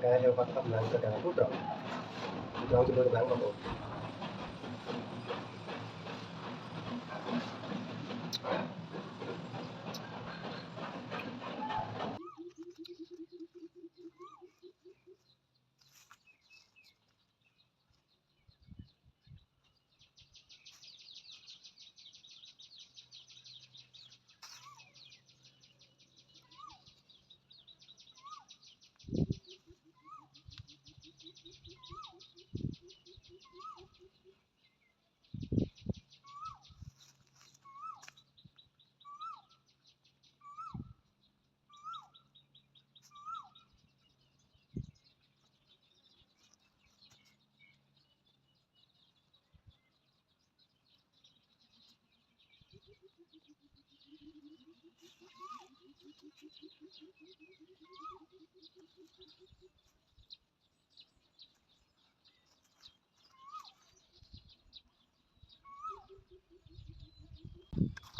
cái heo phát tập năng cái phút rồi cho chúng tôi được lắng vào một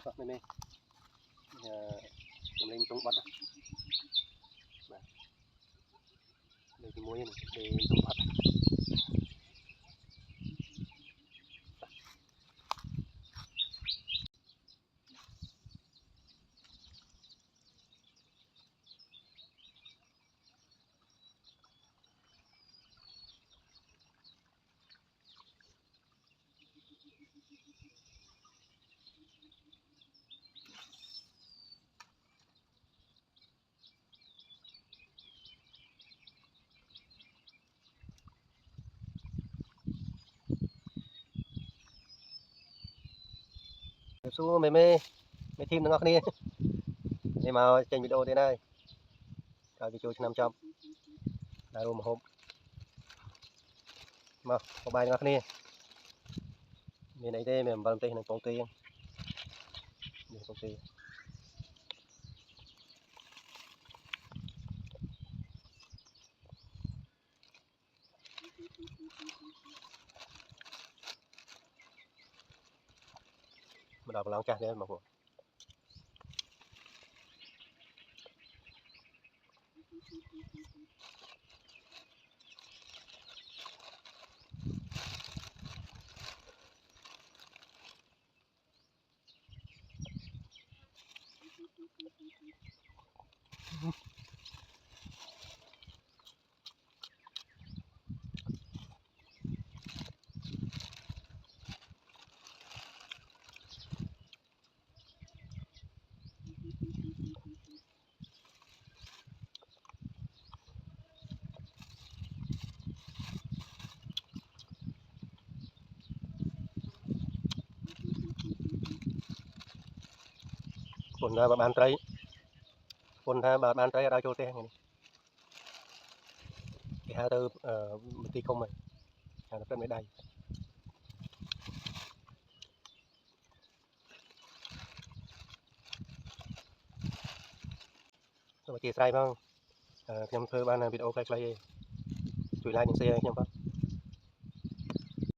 Vâng, đây mình lên tung bắt đây cái muối này để tung bắt số mấy team nó đi để mà trên video thế này rồi video 500 đã luôn một hôm mà có bài nó đi miền này thế mình vào tây là công ty mình đọc lòng chặt đấy mà củaคนบ้านไตรคนถ้าบ้านไตรเราโจเต้ไงthì hai từ tí không mày nó cần mới đầy rồi chia sẻ không nhằm thưa ban video play chui lại những xe nhằm không